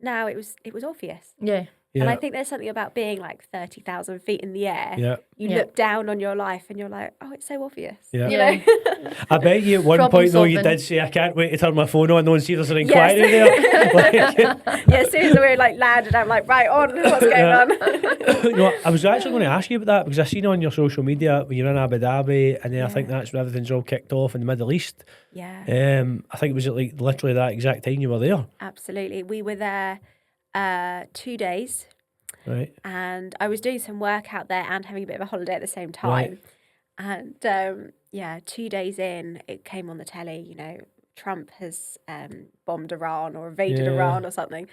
Now it was obvious. Yeah. And I Yeah. think there's something about being like 30,000 feet in the air. Yeah. You Yeah. look down on your life and you're like, oh, it's so obvious. Yeah. You Yeah. know? I bet you at one Problem point though you solving. did say, I can't wait to turn my phone on though and see there's an Yes. inquiry there. Like, Yeah, as soon as we like landed, I'm like, right on, what's going Yeah. on? you know, I was actually going to ask you about that because I seen on your social media when you're in Abu Dhabi, and then I think Yeah. that's where everything's all kicked off in the Middle East. Yeah, I think it was at like literally that exact time you were there, absolutely. We were there 2 days. right? And I was doing some work out there and having a bit of a holiday at the same Right. time. And 2 days in, it came on the telly, you know, Trump has bombed Iran or invaded Yeah. Iran or something.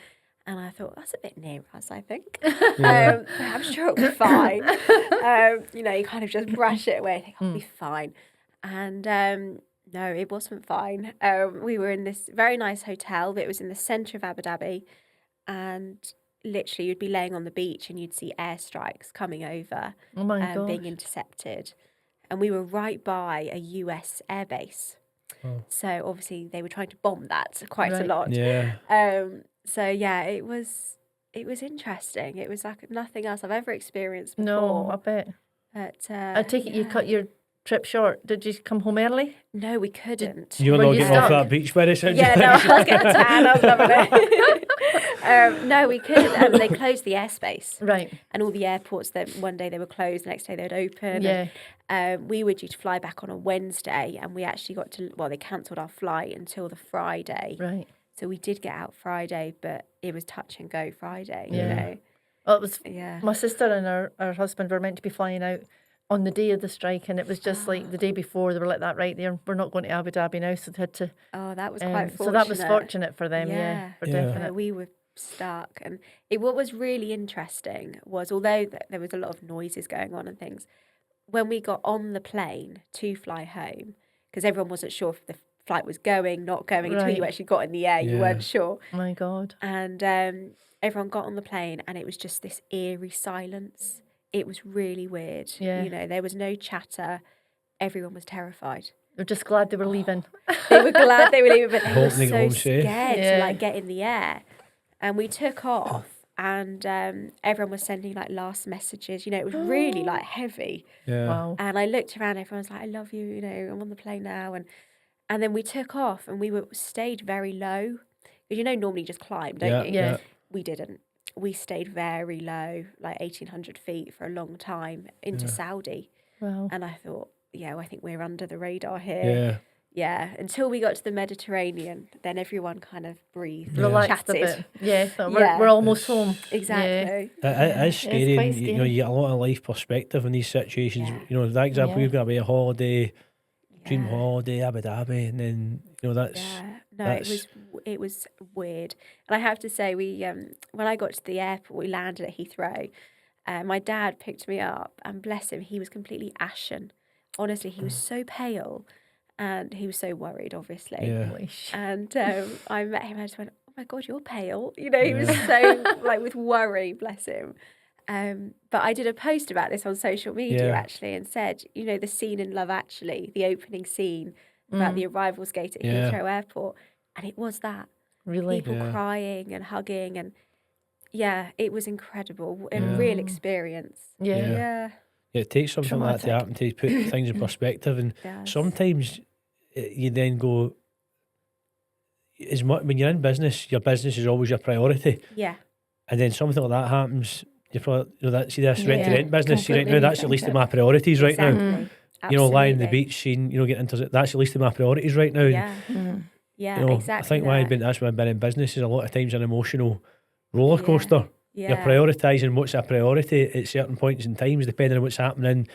And I thought, that's a bit near us, I think. Yeah. But I'm sure it'll be fine. You know, you kind of just brush it away, think, I'll be fine. And no, it wasn't fine. We were in this very nice hotel, but it was in the centre of Abu Dhabi. And literally you'd be laying on the beach and you'd see airstrikes coming over Oh my being gosh. intercepted, and we were right by a US airbase. Oh. So obviously they were trying to bomb that quite a Right. lot. Yeah. So yeah, it was interesting. It was like nothing else I've ever experienced before. No, I bet. But I take it you yeah. cut your trip short. Did you come home early? No, we couldn't. You were Were not you getting off stuck? that beach by the sound Yeah, of no, things. I was getting a tan. I was loving it. No, we couldn't. They closed the airspace, Right. and all the airports. That one day they were closed, the next day they'd open. Yeah. And, we were due to fly back on a Wednesday, and we actually got to. Well, they cancelled our flight until the Friday. Right. So we did get out Friday, but it was touch and go Friday. Yeah. You know. Well, it was Yeah. my sister and her husband were meant to be flying out on the day of the strike, and it was just like the day before they were like that. Right there, we're not going to Abu Dhabi now, so they had to. Oh, that was quite fortunate. So that was fortunate for them. Yeah, Yeah. for Yeah. definite. We were stuck, and what was really interesting was, although there was a lot of noises going on and things, when we got on the plane to fly home, because everyone wasn't sure if the flight was going, not going, until you Right. actually got in the air, you Yeah. weren't sure. Oh my God. And everyone got on the plane, and it was just this eerie silence. It was really weird. Yeah. You know, there was no chatter. Everyone was terrified. They're just glad they were leaving. They were glad they were leaving, but they were Hoping they go so home safe. scared Yeah. to like get in the air. And we took off, and everyone was sending like last messages. You know, it was really like heavy. Yeah. Wow. And I looked around, everyone was like, "I love you," you know, I'm on the plane now. And then we took off, and we stayed very low. Because you know, normally you just climb, don't Yeah. you? Yeah. We didn't. We stayed very low, like 1,800 feet for a long time into Saudi. Wow. And I thought, yeah, well, I think we're under the radar here. Yeah. Yeah, until we got to the Mediterranean, then everyone kind of breathed, Relaxed a chatted. bit. Yeah. So Yeah. we're almost home. Exactly. It is scary, quite and you know, scary. you get a lot of life perspective in these situations. Yeah. You know, that example Yeah. you've got to be a holiday, dream Yeah. holiday, Abu Dhabi, and then you know that's Yeah, no, that's- it was weird, and I have to say, we when I got to the airport, we landed at Heathrow. My dad picked me up, and bless him, he was completely ashen. Honestly, he was so pale, and he was so worried, obviously. yeah. Wish. And I met him, and I just went, "Oh my God, you're pale!" You know, he was so like with worry, bless him. But I did a post about this on social media Yeah. actually, and said, you know, the scene in Love Actually, the opening scene about the arrivals gate at Yeah. Heathrow Airport, and it was that Really. people Yeah. crying and hugging, and yeah, it was incredible, a Yeah. real experience. Yeah. Yeah. Yeah, Yeah, it takes something like that to Traumatic. happen to put things in perspective, and it does. sometimes you then go, as much when you're in business, your business is always your priority, Yeah, and then something like that happens. You probably, you know, that see this rent to Yeah, rent business. See, right now, completely that's the least of different. my priorities right now. exactly. You know, lying on the Absolutely. beach, seeing, you know, getting into that's the least of my priorities right now. Yeah, Mm. yeah, You know, exactly. I think why I've that. been that's why I've been in business is a lot of times an emotional roller coaster. Yeah. You're prioritising what's a priority at certain points in times, depending on what's happening in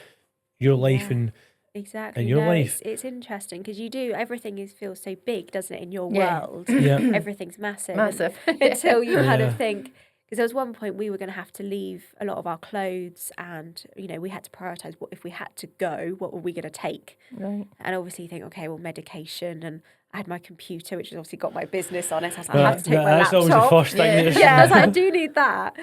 your life and Exactly. in your No, life. it's interesting because everything feels so big, doesn't it, in your Yeah. world? Yeah. Everything's massive. Massive. Until you kind Yeah. of think, because there was one point we were going to have to leave a lot of our clothes and, we had to prioritise what if we had to go, what were we going to take? Right. And obviously you think, okay, well, medication, and I had my computer, which has obviously got my business on it. So I was like, I have to take my That's laptop. always the first thing. Yeah. Yeah, I was like, I do need that.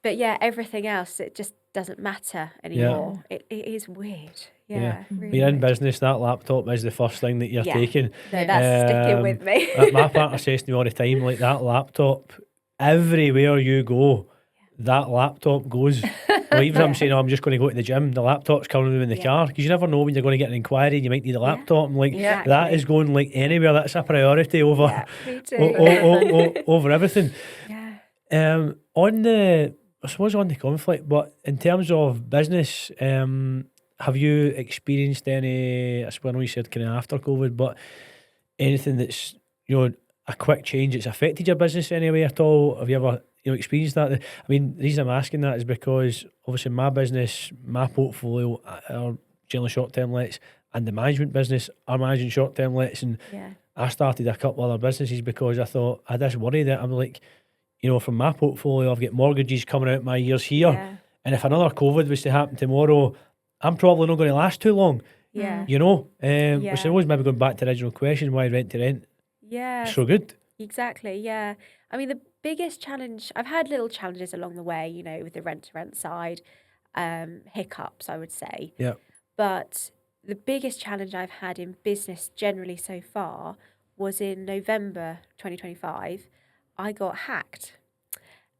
But yeah, everything else, it just doesn't matter anymore. It is weird. Yeah. Really You're in weird. business, that laptop is the first thing that you're Yeah. taking. No, that's sticking with me. My partner says to me all the time, like, that laptop, everywhere you go, that laptop goes. Well, even if I'm saying, I'm just going to go to the gym, the laptop's coming with me in the car, because you never know when you're going to get an inquiry and you might need a laptop. I'm like, Exactly. that is going like anywhere. That's a priority over Yeah, me too. over everything. Yeah. I suppose on the conflict, but in terms of business, have you experienced any, I suppose I know you said kind of after COVID, but anything that's, a quick change that's affected your business anyway at all? Have you ever, experienced that? I mean, the reason I'm asking that is because obviously my business, my portfolio are generally short-term lets, and the management business are managing short-term lets, and I started a couple other businesses because I thought I had this worry that I'm like, from my portfolio, I've got mortgages coming out my years here. Yeah. And if another COVID was to happen tomorrow, I'm probably not going to last too long. Yeah. Which I always maybe going back to the original question, why rent to rent? Yeah. So good. Exactly. Yeah. I mean, the biggest challenge, I've had little challenges along the way, with the rent to rent side, hiccups, I would say. Yeah. But the biggest challenge I've had in business generally so far was in November 2025. I got hacked,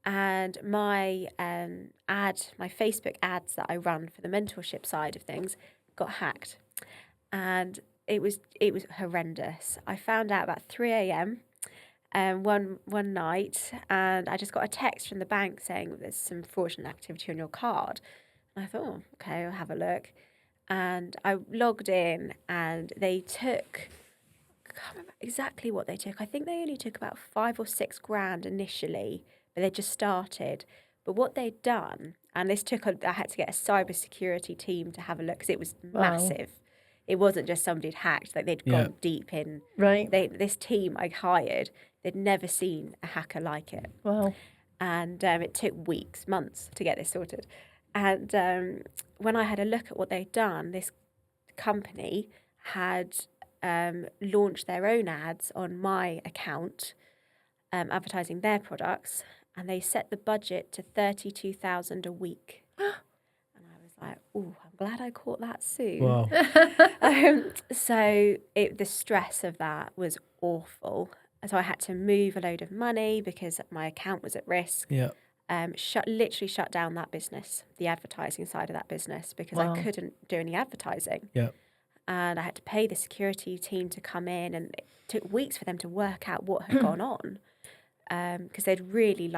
and my my Facebook ads that I run for the mentorship side of things got hacked, and it was horrendous. I found out about 3 a.m. One night, and I just got a text from the bank saying there's some fraudulent activity on your card, and I thought, oh, okay, I'll have a look, and I logged in, and they took, I can't remember exactly what they took. I think they only took about 5 or 6 grand initially, but they just started. But what they'd done, and this took, I had to get a cybersecurity team to have a look because it was massive. It wasn't just somebody had hacked, like they'd gone deep in. Right. This team I hired, they'd never seen a hacker like it. Wow. And it took weeks, months to get this sorted. And when I had a look at what they'd done, this company had launched their own ads on my account, advertising their products, and they set the budget to 32,000 a week. And I was like, oh, I'm glad I caught that soon. Wow. So the stress of that was awful. So I had to move a load of money because my account was at risk. Yeah. Literally shut down that business, the advertising side of that business, because I couldn't do any advertising. Yeah. And I had to pay the security team to come in, and it took weeks for them to work out what had gone on, because they'd really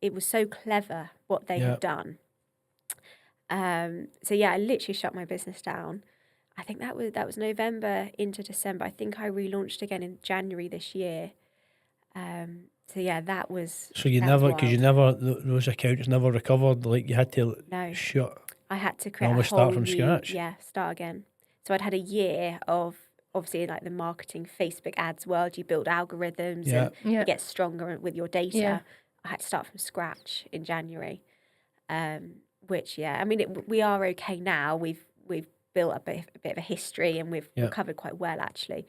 it was so clever what they had done. So yeah, I literally shut my business down. I think that was November into December. I think I relaunched again in January this year. So yeah, that was. So those accounts never recovered. Like you had to shut. I had to create almost a whole start from new, scratch. Yeah, start again. So I'd had a year of obviously like the marketing Facebook ads world. You build algorithms and you get stronger with your data. Yeah. I had to start from scratch in January, which I mean we are okay now. We've built a bit of a history and we've recovered quite well actually,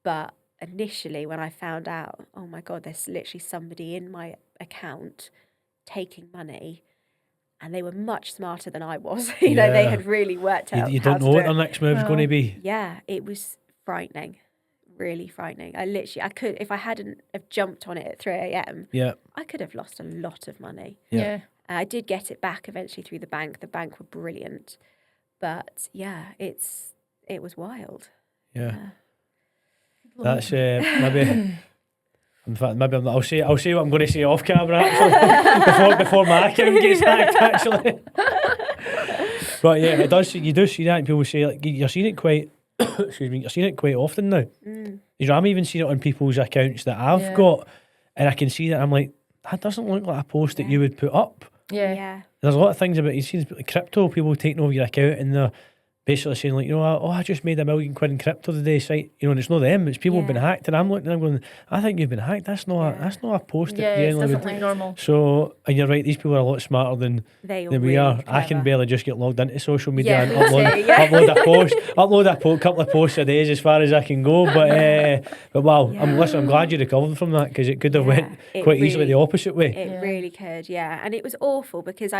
but initially when I found out, oh my God, there's literally somebody in my account taking money, and they were much smarter than I was. you know, they had really worked out. You don't know what their next move's going to be. Yeah, it was frightening, really frightening. I could, if I hadn't have jumped on it at 3 a.m, I could have lost a lot of money. Yeah. I did get it back eventually through the bank. The bank were brilliant, but it was wild. Yeah. That's maybe. In fact, maybe I'll say what I'm going to say off camera actually before my account gets hacked actually. But yeah, it does. You do see that, and people say like you're seeing it quite. Excuse me, you're seeing it quite often now. I'm even seeing it on people's accounts that I've got, and I can see that. I'm like, that doesn't look like a post that you would put up. Yeah. Yeah. There's a lot of things about, you've seen crypto, people taking over your account and they're basically saying like, I just made £1 million in crypto today, site, and it's not them, it's people who've been hacked, and I'm looking and I'm going, I think you've been hacked. That's not a post Yeah, that it generally doesn't would. look normal. So, and you're right, these people are a lot smarter than They are we really are. I can clever. barely just get logged into social media Yeah, and me too, yeah. upload a couple of posts a day is as far as I can go. But wow, I'm glad you recovered from that, because it could have went quite easily the opposite way. It really could, yeah. And it was awful because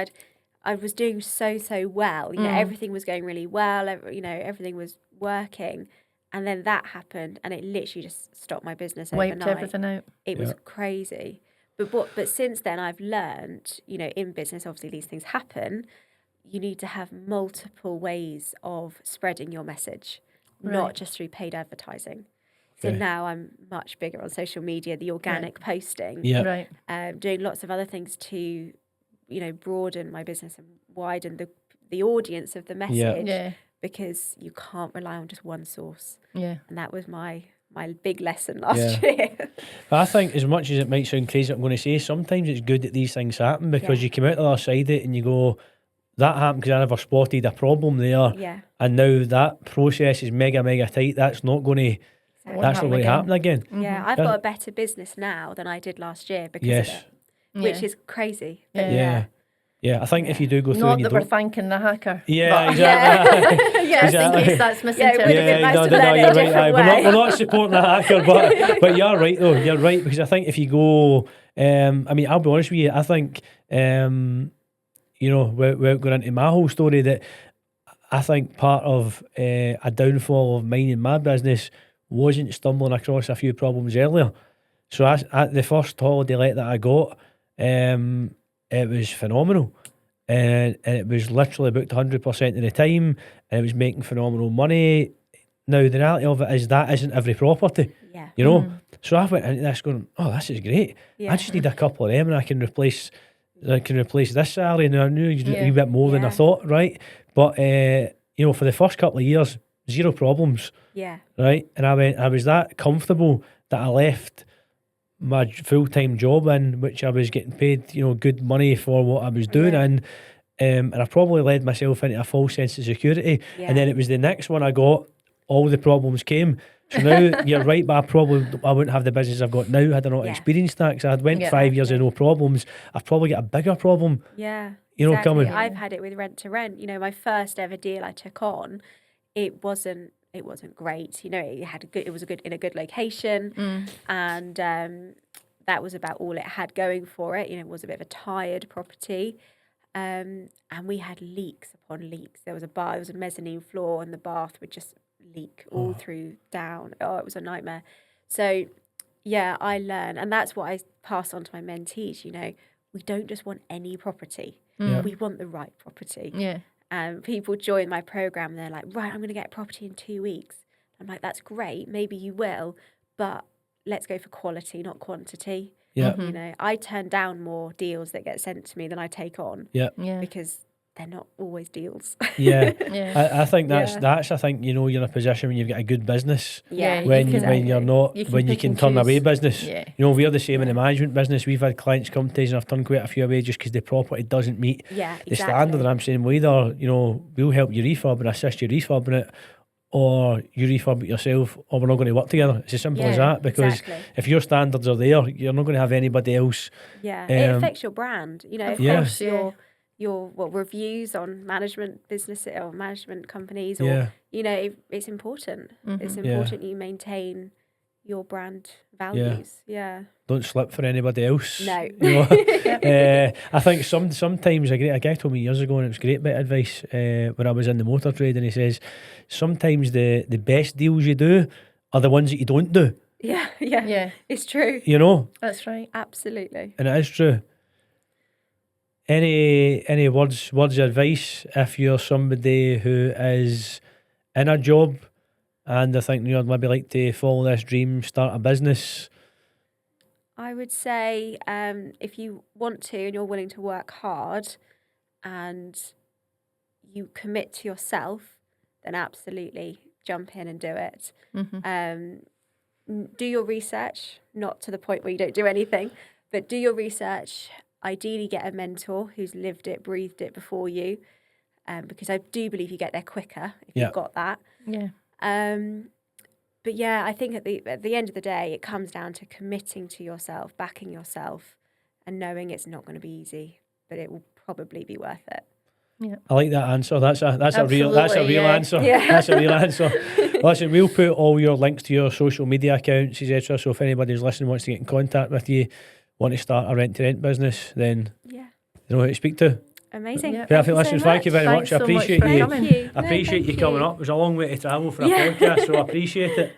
I was doing so well. Everything was going really well. Everything was working, and then that happened, and it literally just stopped my business Wiped overnight. everything out. It was crazy. But since then, I've learned, in business, obviously these things happen. You need to have multiple ways of spreading your message, not just through paid advertising. So now I'm much bigger on social media, the organic posting, doing lots of other things to, broaden my business and widen the audience of the message, because you can't rely on just one source. Yeah. And that was my big lesson last year. I think, as much as it might sound crazy, I'm going to say, sometimes it's good that these things happen, because you come out the other side of it and you go, that happened because I never spotted a problem there. Yeah. And now that process is mega tight. That's not going to happen again. Yeah, I've got a better business now than I did last year because of it, which is crazy. But Yeah, I think if you do go through, Not and you that we're don't, thanking the hacker. yeah, exactly. Just in case that's misinterpreted. been nice to no, learn you're it a right. different We're way. not supporting the hacker, but you're right though. You're right, because I think if you go, I'll be honest with you. I think, without going into my whole story, that I think part of a downfall of mine and my business wasn't stumbling across a few problems earlier. So the first holiday let that I got, it was phenomenal. And it was literally booked 100% of the time, and it was making phenomenal money. Now, the reality of it is that isn't every property, So I went into this going, oh, this is great. I just need a couple of them and I can replace this salary. And I knew you do a wee bit more than I thought, right? But, for the first couple of years, zero problems. Yeah. Right? And I was that comfortable that I left my full-time job in, which I was getting paid, good money for what I was doing in, and I probably led myself into a false sense of security. And then it was the next one I got, all the problems came. So now you're right, but I wouldn't have the business I've got now had I not experienced that. Because I had went 5 years of no problems. I've probably got a bigger problem. Yeah, exactly. Coming. I've had it with rent to rent. My first ever deal I took on, it wasn't great. It was in a good location, and that was about all it had going for it. It was a bit of a tired property, and we had leaks upon leaks. There was a mezzanine floor, and the bath would just leak all through down. Oh, it was a nightmare. So, yeah, I learned, and that's what I pass on to my mentees. We don't just want any property; we want the right property. Yeah. People join my program and they're like, right, I'm going to get a property in 2 weeks. I'm like, that's great. Maybe you will, but let's go for quality, not quantity. Yeah. I turn down more deals that get sent to me than I take on. Yeah. Because they're not always deals. Yeah. I think that's I think, you're in a position when you've got a good business. Yeah. When you're not, when you can turn away business. Yeah. We're the same in the management business. We've had clients come to us and I've turned quite a few away just because the property doesn't meet the standard. And I'm saying, well, either, we'll help you refurb and assist you refurbing it, or you refurb it yourself, or we're not going to work together. It's as simple as that, because if your standards are there, you're not going to have anybody else. Yeah. It affects your brand. It affects your reviews on management business or management companies, or it's important. It's important you maintain your brand values. Yeah. Don't slip for anybody else. No. I think sometimes a guy told me years ago, and it was great bit of advice when I was in the motor trade, and he says sometimes the best deals you do are the ones that you don't do. Yeah. It's true. That's right. Absolutely. And it is true. Any words of advice if you're somebody who is in a job and I think you'd maybe like to follow this dream, start a business? I would say if you want to and you're willing to work hard and you commit to yourself, then absolutely jump in and do it. Do your research, not to the point where you don't do anything, But do your research. Ideally, get a mentor who's lived it, breathed it before you, because I do believe you get there quicker if you've got that. Yeah. But yeah, I think at the end of the day, it comes down to committing to yourself, backing yourself, and knowing it's not going to be easy, but it will probably be worth it. Yeah. I like that answer. That's a real Absolutely, yeah. answer. Yeah. That's a real answer. Listen, we'll put all your links to your social media accounts, etc. So if anybody's listening wants to get in contact with you, want to start a rent-to-rent business, then Yeah. you know who to speak to. Amazing. Yeah. Perfect. Listen, thank you very Thanks much. I so much appreciate for you. coming. Thank you. I appreciate thank you coming up. It was a long way to travel for a Yeah. podcast, so I appreciate it.